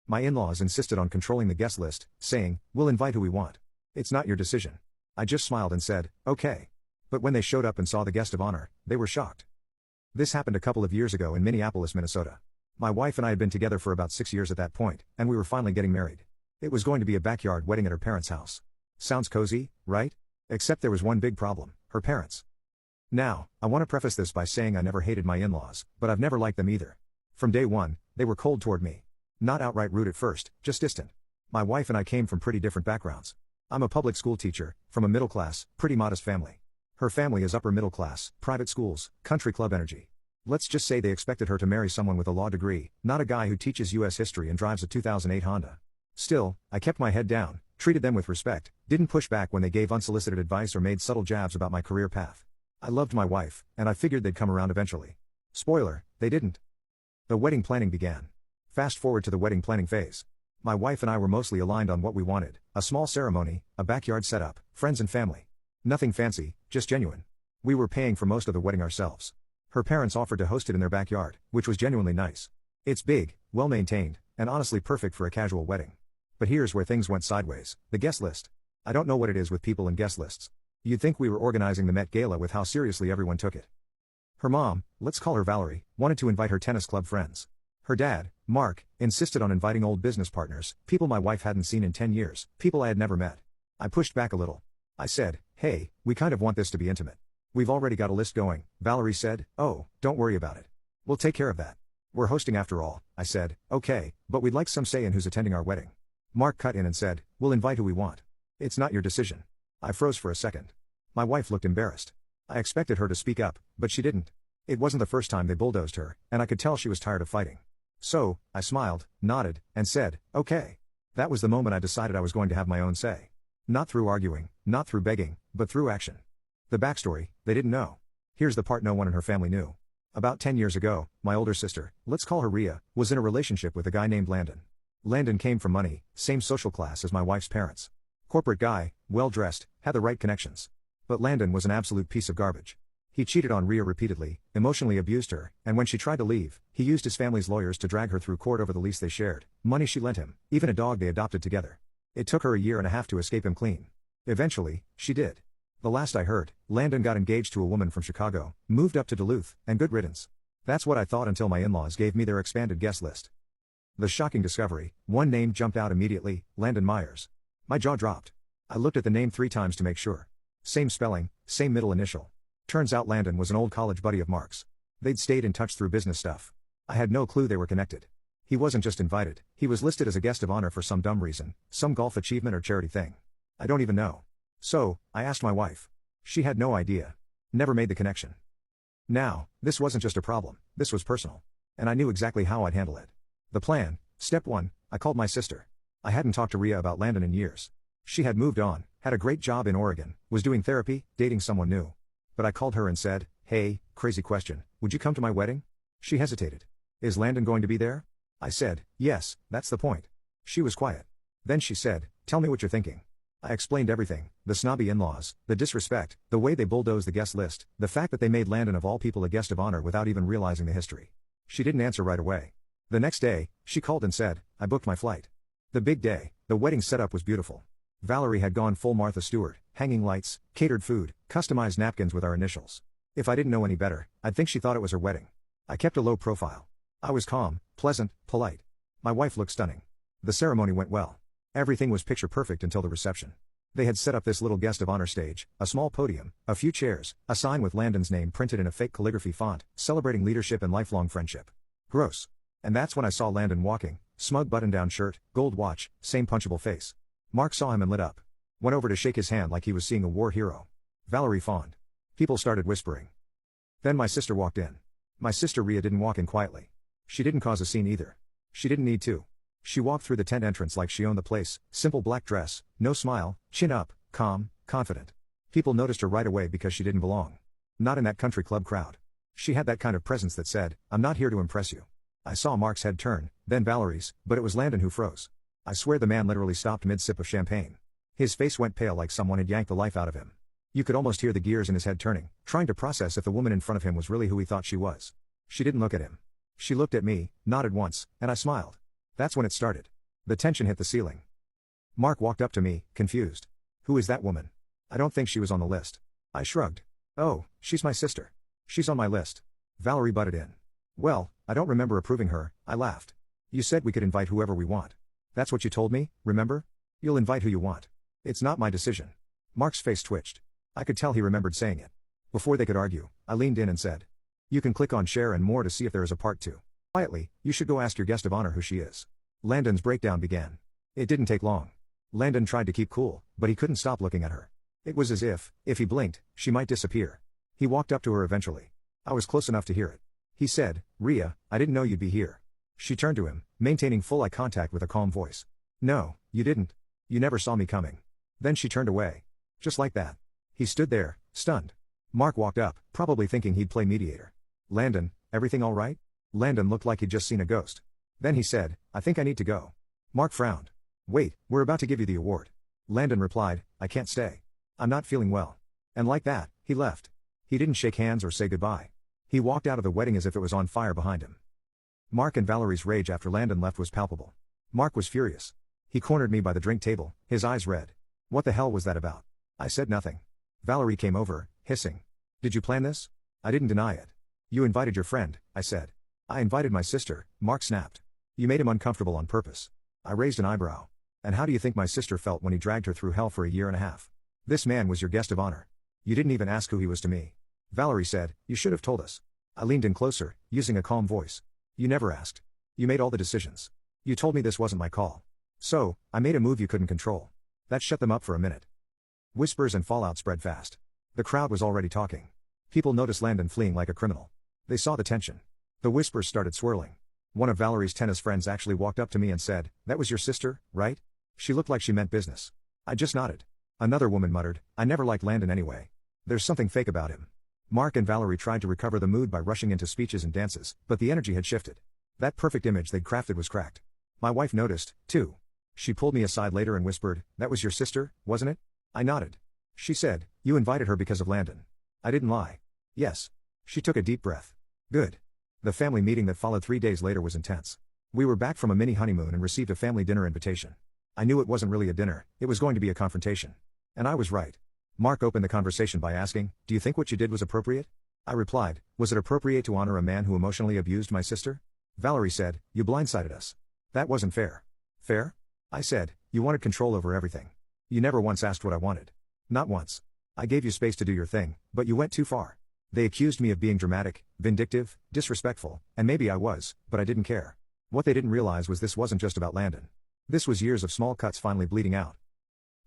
My in-laws insisted on controlling the guest list, saying, "We'll invite who we want. It's not your decision." I just smiled and said, "Okay." But when they showed up and saw the guest of honor, they were shocked. This happened a couple of years ago in Minneapolis, Minnesota. My wife and I had been together for about 6 years at that point, and we were finally getting married. It was going to be a backyard wedding at her parents' house. Sounds cozy, right? Except there was one big problem: her parents. Now, I want to preface this by saying I never hated my in-laws, but I've never liked them either. From day one, they were cold toward me. Not outright rude at first, just distant. My wife and I came from pretty different backgrounds. I'm a public school teacher, from a middle-class, pretty modest family. Her family is upper middle class, private schools, country club energy. Let's just say they expected her to marry someone with a law degree, not a guy who teaches US history and drives a 2008 Honda. Still, I kept my head down, treated them with respect, didn't push back when they gave unsolicited advice or made subtle jabs about my career path. I loved my wife, and I figured they'd come around eventually. Spoiler, they didn't. The wedding planning began. Fast forward to the wedding planning phase. My wife and I were mostly aligned on what we wanted: a small ceremony, a backyard setup, friends and family. Nothing fancy, just genuine. We were paying for most of the wedding ourselves. Her parents offered to host it in their backyard, which was genuinely nice. It's big, well-maintained, and honestly perfect for a casual wedding. But here's where things went sideways: the guest list. I don't know what it is with people and guest lists. You'd think we were organizing the Met Gala with how seriously everyone took it. Her mom, let's call her Valerie, wanted to invite her tennis club friends. Her dad, Mark, insisted on inviting old business partners, people my wife hadn't seen in 10 years, people I had never met. I pushed back a little. I said, "Hey, we kind of want this to be intimate." "We've already got a list going," Valerie said. "Oh, don't worry about it. We'll take care of that. We're hosting after all." I said, "Okay, but we'd like some say in who's attending our wedding." Mark cut in and said, "We'll invite who we want. It's not your decision." I froze for a second. My wife looked embarrassed. I expected her to speak up, but she didn't. It wasn't the first time they bulldozed her, and I could tell she was tired of fighting. So, I smiled, nodded, and said, "Okay." That was the moment I decided I was going to have my own say. Not through arguing, not through begging, but through action. The backstory: they didn't know. Here's the part no one in her family knew. About 10 years ago, my older sister, let's call her Rhea, was in a relationship with a guy named Landon. Landon came from money, same social class as my wife's parents. Corporate guy, well-dressed, had the right connections. But Landon was an absolute piece of garbage. He cheated on Rhea repeatedly, emotionally abused her, and when she tried to leave, he used his family's lawyers to drag her through court over the lease they shared, money she lent him, even a dog they adopted together. It took her a year and a half to escape him clean. Eventually, she did. The last I heard, Landon got engaged to a woman from Chicago, moved up to Duluth, and good riddance. That's what I thought until my in-laws gave me their expanded guest list. The shocking discovery: one name jumped out immediately: Landon Myers. My jaw dropped. I looked at the name 3 times to make sure. Same spelling, same middle initial. Turns out Landon was an old college buddy of Mark's. They'd stayed in touch through business stuff. I had no clue they were connected. He wasn't just invited, he was listed as a guest of honor for some dumb reason, some golf achievement or charity thing. I don't even know. So, I asked my wife. She had no idea. Never made the connection. Now, this wasn't just a problem, this was personal. And I knew exactly how I'd handle it. The plan: step 1, I called my sister. I hadn't talked to Rhea about Landon in years. She had moved on, had a great job in Oregon, was doing therapy, dating someone new. But I called her and said, "Hey, crazy question, would you come to my wedding?" She hesitated. "Is Landon going to be there?" I said, "Yes, that's the point." She was quiet. Then she said, "Tell me what you're thinking." I explained everything: the snobby in-laws, the disrespect, the way they bulldozed the guest list, the fact that they made Landon of all people a guest of honor without even realizing the history. She didn't answer right away. The next day, she called and said, "I booked my flight." The big day, the wedding setup was beautiful. Valerie had gone full Martha Stewart: hanging lights, catered food, customized napkins with our initials. If I didn't know any better, I'd think she thought it was her wedding. I kept a low profile. I was calm, pleasant, polite. My wife looked stunning. The ceremony went well. Everything was picture perfect until the reception. They had set up this little guest of honor stage, a small podium, a few chairs, a sign with Landon's name printed in a fake calligraphy font, celebrating leadership and lifelong friendship. Gross. And that's when I saw Landon walking, smug button-down shirt, gold watch, same punchable face. Mark saw him and lit up. Went over to shake his hand like he was seeing a war hero. Valerie fawned. People started whispering. Then my sister walked in. My sister Rhea didn't walk in quietly. She didn't cause a scene either. She didn't need to. She walked through the tent entrance like she owned the place, simple black dress, no smile, chin up, calm, confident. People noticed her right away because she didn't belong. Not in that country club crowd. She had that kind of presence that said, "I'm not here to impress you." I saw Mark's head turn, then Valerie's, but it was Landon who froze. I swear the man literally stopped mid-sip of champagne. His face went pale like someone had yanked the life out of him. You could almost hear the gears in his head turning, trying to process if the woman in front of him was really who he thought she was. She didn't look at him. She looked at me, nodded once, and I smiled. That's when it started. The tension hit the ceiling. Mark walked up to me, confused. Who is that woman? I don't think she was on the list. I shrugged. Oh, she's my sister. She's on my list. Valerie butted in. Well, I don't remember approving her, I laughed. You said we could invite whoever we want. That's what you told me, remember? You'll invite who you want. It's not my decision. Mark's face twitched. I could tell he remembered saying it. Before they could argue, I leaned in and said, you can click on share and more to see if there is a part 2. Quietly, you should go ask your guest of honor who she is. Landon's breakdown began. It didn't take long. Landon tried to keep cool, but he couldn't stop looking at her. It was as if he blinked, she might disappear. He walked up to her eventually. I was close enough to hear it. He said, Rhea, I didn't know you'd be here. She turned to him, maintaining full eye contact with a calm voice. No, you didn't. You never saw me coming. Then she turned away. Just like that. He stood there, stunned. Mark walked up, probably thinking he'd play mediator. Landon, everything all right? Landon looked like he'd just seen a ghost. Then he said, I think I need to go. Mark frowned. Wait, we're about to give you the award. Landon replied, I can't stay. I'm not feeling well. And like that, he left. He didn't shake hands or say goodbye. He walked out of the wedding as if it was on fire behind him. Mark and Valerie's rage after Landon left was palpable. Mark was furious. He cornered me by the drink table, his eyes red. What the hell was that about? I said nothing. Valerie came over, hissing. Did you plan this? I didn't deny it. You invited your friend, I said. I invited my sister, Mark snapped. You made him uncomfortable on purpose. I raised an eyebrow. And how do you think my sister felt when he dragged her through hell for a year and a half? This man was your guest of honor. You didn't even ask who he was to me. Valerie said, you should have told us. I leaned in closer, using a calm voice. You never asked. You made all the decisions. You told me this wasn't my call. So, I made a move you couldn't control. That shut them up for a minute. Whispers and fallout spread fast. The crowd was already talking. People noticed Landon fleeing like a criminal. They saw the tension. The whispers started swirling. One of Valerie's tennis friends actually walked up to me and said, that was your sister, right? She looked like she meant business. I just nodded. Another woman muttered, I never liked Landon anyway. There's something fake about him. Mark and Valerie tried to recover the mood by rushing into speeches and dances, but the energy had shifted. That perfect image they'd crafted was cracked. My wife noticed, too. She pulled me aside later and whispered, that was your sister, wasn't it? I nodded. She said, you invited her because of Landon. I didn't lie. Yes. She took a deep breath. Good. The family meeting that followed 3 days later was intense. We were back from a mini honeymoon and received a family dinner invitation. I knew it wasn't really a dinner, it was going to be a confrontation. And I was right. Mark opened the conversation by asking, do you think what you did was appropriate? I replied, was it appropriate to honor a man who emotionally abused my sister? Valerie said, you blindsided us. That wasn't fair. Fair? I said, you wanted control over everything. You never once asked what I wanted. Not once. I gave you space to do your thing, but you went too far. They accused me of being dramatic, vindictive, disrespectful, and maybe I was, but I didn't care. What they didn't realize was this wasn't just about Landon. This was years of small cuts finally bleeding out.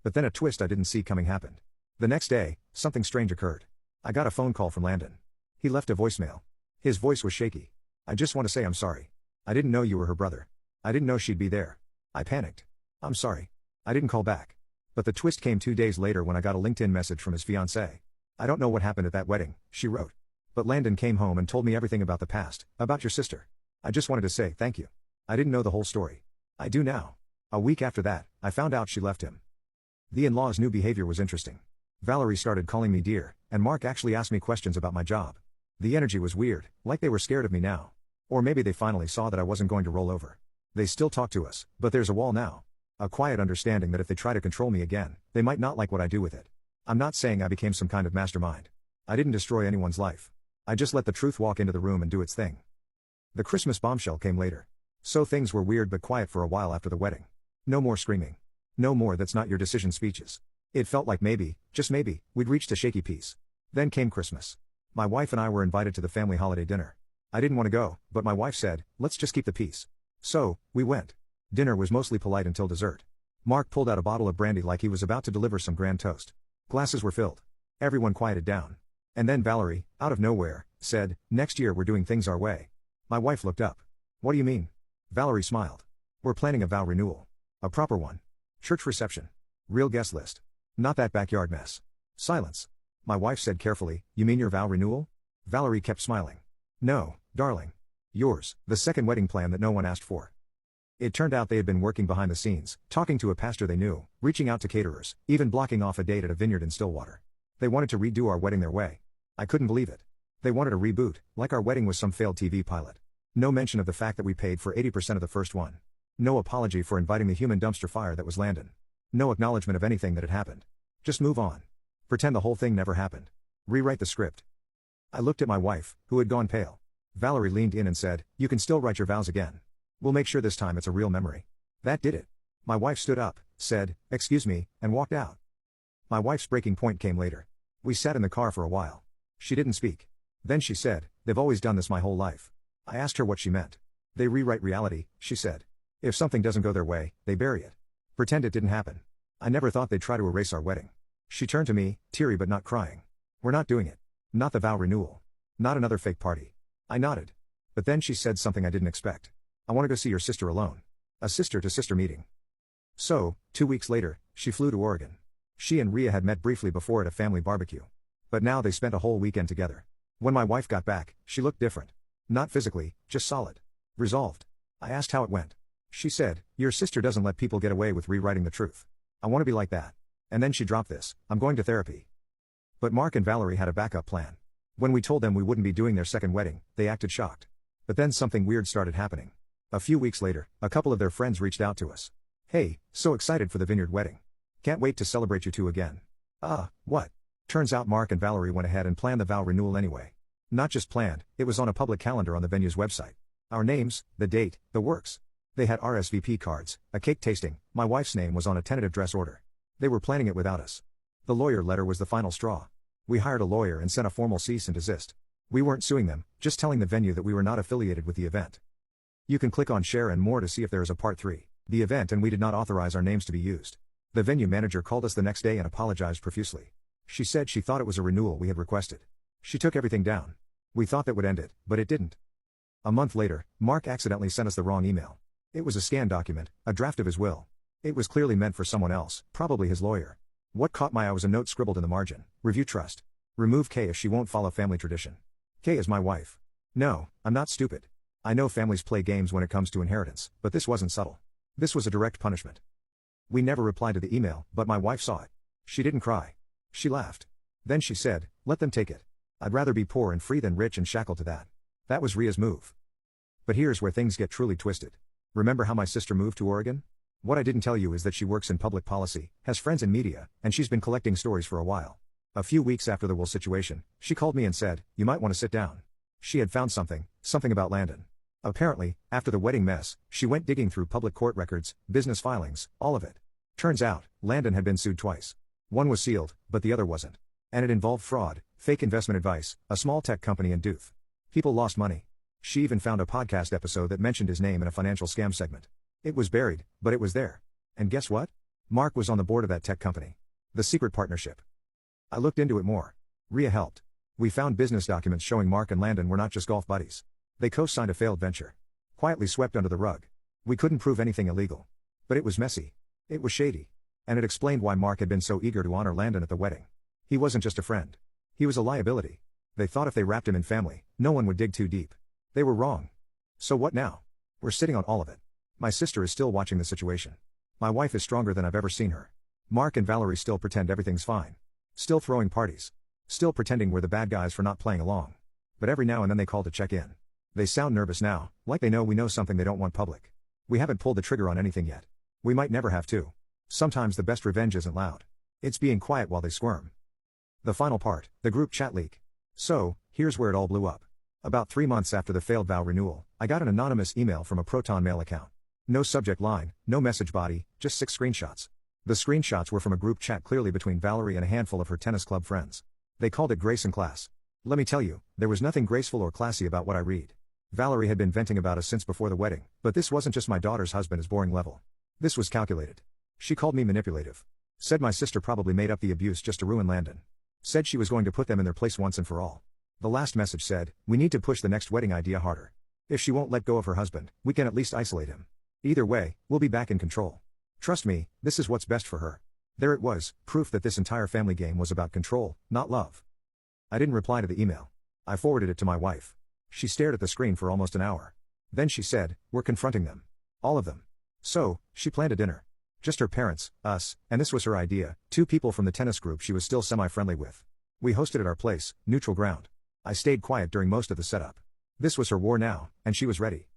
But then a twist I didn't see coming happened. The next day, something strange occurred. I got a phone call from Landon. He left a voicemail. His voice was shaky. I just want to say I'm sorry. I didn't know you were her brother. I didn't know she'd be there. I panicked. I'm sorry. I didn't call back. But the twist came 2 days later when I got a LinkedIn message from his fiancée. I don't know what happened at that wedding, she wrote. But Landon came home and told me everything about the past, about your sister. I just wanted to say thank you. I didn't know the whole story. I do now. A week after that, I found out she left him. The in-laws' new behavior was interesting. Valerie started calling me dear, and Mark actually asked me questions about my job. The energy was weird, like they were scared of me now. Or maybe they finally saw that I wasn't going to roll over. They still talk to us, but there's a wall now. A quiet understanding that if they try to control me again, they might not like what I do with it. I'm not saying I became some kind of mastermind. I didn't destroy anyone's life. I just let the truth walk into the room and do its thing. The Christmas bombshell came later. So things were weird but quiet for a while after the wedding. No more screaming. No more that's not your decision speeches. It felt like maybe, just maybe, we'd reached a shaky peace. Then came Christmas. My wife and I were invited to the family holiday dinner. I didn't want to go, but my wife said, let's just keep the peace. So, we went. Dinner was mostly polite until dessert. Mark pulled out a bottle of brandy like he was about to deliver some grand toast. Glasses were filled. Everyone quieted down. And then Valerie, out of nowhere, said, next year we're doing things our way. My wife looked up. What do you mean? Valerie smiled. We're planning a vow renewal. A proper one. Church reception. Real guest list. Not that backyard mess. Silence. My wife said carefully, you mean your vow renewal? Valerie kept smiling. No, darling. Yours, the second wedding plan that no one asked for. It turned out they had been working behind the scenes, talking to a pastor they knew, reaching out to caterers, even blocking off a date at a vineyard in Stillwater. They wanted to redo our wedding their way. I couldn't believe it. They wanted a reboot, like our wedding was some failed TV pilot. No mention of the fact that we paid for 80% of the first one. No apology for inviting the human dumpster fire that was Landon. No acknowledgement of anything that had happened. Just move on. Pretend the whole thing never happened. Rewrite the script. I looked at my wife, who had gone pale. Valerie leaned in and said, "You can still write your vows again. We'll make sure this time it's a real memory." That did it. My wife stood up, said, "Excuse me," and walked out. My wife's breaking point came later. We sat in the car for a while. She didn't speak. Then she said, "They've always done this my whole life." I asked her what she meant. "They rewrite reality," she said. "If something doesn't go their way, they bury it. Pretend it didn't happen. I never thought they'd try to erase our wedding." She turned to me, teary but not crying. "We're not doing it. Not the vow renewal. Not another fake party." I nodded. But then she said something I didn't expect. "I want to go see your sister alone. A sister-to-sister meeting." So, 2 weeks later, she flew to Oregon. She and Rhea had met briefly before at a family barbecue. But now they spent a whole weekend together. When my wife got back, she looked different. Not physically, just solid. Resolved. I asked how it went. She said, "Your sister doesn't let people get away with rewriting the truth. I want to be like that." And then she dropped this, "I'm going to therapy." But Mark and Valerie had a backup plan. When we told them we wouldn't be doing their second wedding, they acted shocked. But then something weird started happening. A few weeks later, a couple of their friends reached out to us. "Hey, so excited for the Vineyard wedding. Can't wait to celebrate you two again." What? Turns out Mark and Valerie went ahead and planned the vow renewal anyway. Not just planned, it was on a public calendar on the venue's website. Our names, the date, the works. They had RSVP cards, a cake tasting, my wife's name was on a tentative dress order. They were planning it without us. The lawyer letter was the final straw. We hired a lawyer and sent a formal cease and desist. We weren't suing them, just telling the venue that we were not affiliated with the event. You can click on share and more to see if there is a part 3. The event, and we did not authorize our names to be used. The venue manager called us the next day and apologized profusely. She said she thought it was a renewal we had requested. She took everything down. We thought that would end it, but it didn't. A month later, Mark accidentally sent us the wrong email. It was a scanned document, a draft of his will. It was clearly meant for someone else, probably his lawyer. What caught my eye was a note scribbled in the margin: "Review trust. Remove K if she won't follow family tradition." K is my wife. No, I'm not stupid. I know families play games when it comes to inheritance, but this wasn't subtle. This was a direct punishment. We never replied to the email, but my wife saw it. She didn't cry. She laughed. Then she said, "Let them take it. I'd rather be poor and free than rich and shackled to that." That was Rhea's move. But here's where things get truly twisted. Remember how my sister moved to Oregon? What I didn't tell you is that she works in public policy, has friends in media, and she's been collecting stories for a while. A few weeks after the will situation, she called me and said, "You might want to sit down." She had found something about Landon. Apparently, after the wedding mess, she went digging through public court records, business filings, all of it. Turns out, Landon had been sued twice. One was sealed, but the other wasn't. And it involved fraud, fake investment advice, a small tech company and Dooth. People lost money. She even found a podcast episode that mentioned his name in a financial scam segment. It was buried, but it was there. And guess what? Mark was on the board of that tech company. The secret partnership. I looked into it more. Rhea helped. We found business documents showing Mark and Landon were not just golf buddies. They co-signed a failed venture. Quietly swept under the rug. We couldn't prove anything illegal. But it was messy. It was shady. And it explained why Mark had been so eager to honor Landon at the wedding. He wasn't just a friend. He was a liability. They thought if they wrapped him in family, no one would dig too deep. They were wrong. So what now? We're sitting on all of it. My sister is still watching the situation. My wife is stronger than I've ever seen her. Mark and Valerie still pretend everything's fine. Still throwing parties. Still pretending we're the bad guys for not playing along. But every now and then they call to check in. They sound nervous now, like they know we know something they don't want public. We haven't pulled the trigger on anything yet. We might never have to. Sometimes the best revenge isn't loud. It's being quiet while they squirm. The final part, the group chat leak. So, here's where it all blew up. About 3 months after the failed vow renewal, I got an anonymous email from a Proton Mail account. No subject line, no message body, just 6 screenshots. The screenshots were from a group chat clearly between Valerie and a handful of her tennis club friends. They called it Grace and Class. Let me tell you, there was nothing graceful or classy about what I read. Valerie had been venting about us since before the wedding, but this wasn't just my daughter's husband is boring level. This was calculated. She called me manipulative. Said my sister probably made up the abuse just to ruin Landon. Said she was going to put them in their place once and for all. The last message said, "We need to push the next wedding idea harder. If she won't let go of her husband, we can at least isolate him. Either way, we'll be back in control. Trust me, this is what's best for her." There it was, proof that this entire family game was about control, not love. I didn't reply to the email. I forwarded it to my wife. She stared at the screen for almost an hour. Then she said, "We're confronting them. All of them." So, she planned a dinner. Just her parents, us, and this was her idea, 2 people from the tennis group she was still semi-friendly with. We hosted at our place, neutral ground. I stayed quiet during most of the setup. This was her war now, and she was ready.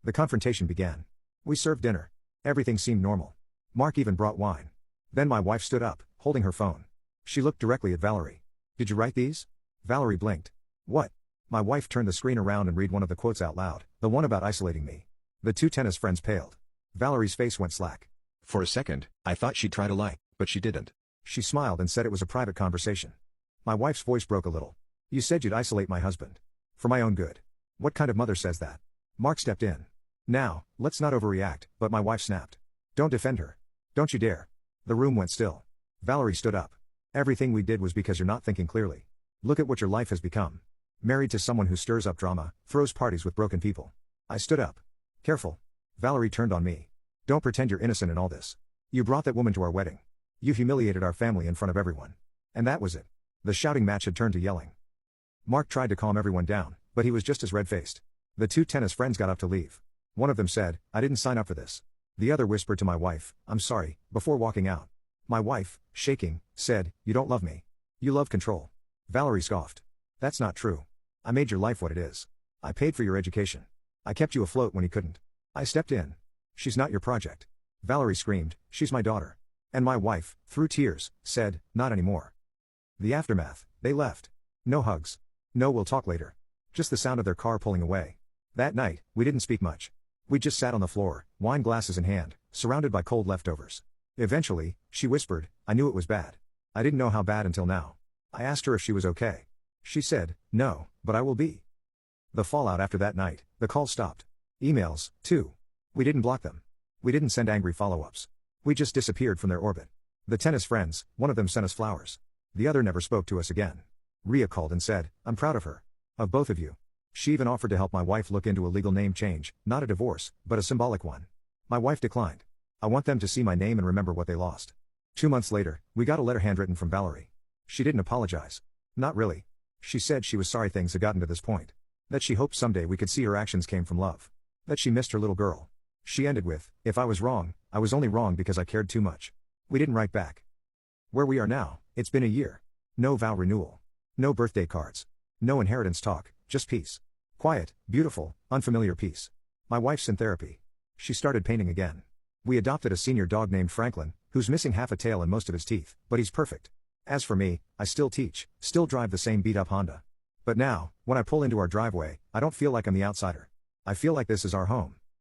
The confrontation began. We served dinner. Everything seemed normal. Mark even brought wine. Then my wife stood up, holding her phone. She looked directly at Valerie. Did you write these? Valerie blinked. What? My wife turned the screen around and read one of the quotes out loud, the one about isolating me. The two tennis friends paled. Valerie's face went slack. For a second, I thought she'd try to lie, but she didn't. She smiled and said it was a private conversation. My wife's voice broke a little. You said you'd isolate my husband. For my own good. What kind of mother says that? Mark stepped in. Now, let's not overreact, but my wife snapped. Don't defend her. Don't you dare. The room went still. Valerie stood up. Everything we did was because you're not thinking clearly. Look at what your life has become. Married to someone who stirs up drama, throws parties with broken people. I stood up. Careful. Valerie turned on me. Don't pretend you're innocent in all this. You brought that woman to our wedding. You humiliated our family in front of everyone. And that was it. The shouting match had turned to yelling. Mark tried to calm everyone down, but he was just as red-faced. The two tennis friends got up to leave. One of them said, I didn't sign up for this. The other whispered to my wife, I'm sorry, before walking out. My wife, shaking, said, you don't love me. You love control. Valerie scoffed. That's not true. I made your life what it is. I paid for your education. I kept you afloat when he couldn't. I stepped in. She's not your project. Valerie screamed, she's my daughter. And my wife, through tears, said, not anymore. The aftermath, they left. No hugs. No we'll talk later. Just the sound of their car pulling away. That night, we didn't speak much. We just sat on the floor, wine glasses in hand, surrounded by cold leftovers. Eventually, she whispered, I knew it was bad. I didn't know how bad until now. I asked her if she was okay. She said, no, but I will be. The fallout after that night, the calls stopped. Emails, too. We didn't block them. We didn't send angry follow-ups. We just disappeared from their orbit. The tennis friends, one of them sent us flowers. The other never spoke to us again. Ria called and said, I'm proud of her. Of both of you. She even offered to help my wife look into a legal name change, not a divorce, but a symbolic one. My wife declined. I want them to see my name and remember what they lost. 2 months later, we got a letter handwritten from Valerie. She didn't apologize. Not really. She said she was sorry things had gotten to this point. That she hoped someday we could see her actions came from love. That she missed her little girl. She ended with, if I was wrong, I was only wrong because I cared too much. We didn't write back. Where we are now, it's been a year. No vow renewal. No birthday cards. No inheritance talk, just peace. Quiet, beautiful, unfamiliar peace. My wife's in therapy. She started painting again. We adopted a senior dog named Franklin, who's missing half a tail and most of his teeth, but he's perfect. As for me, I still teach, still drive the same beat-up Honda. But now, when I pull into our driveway, I don't feel like I'm the outsider. I feel like this is our home.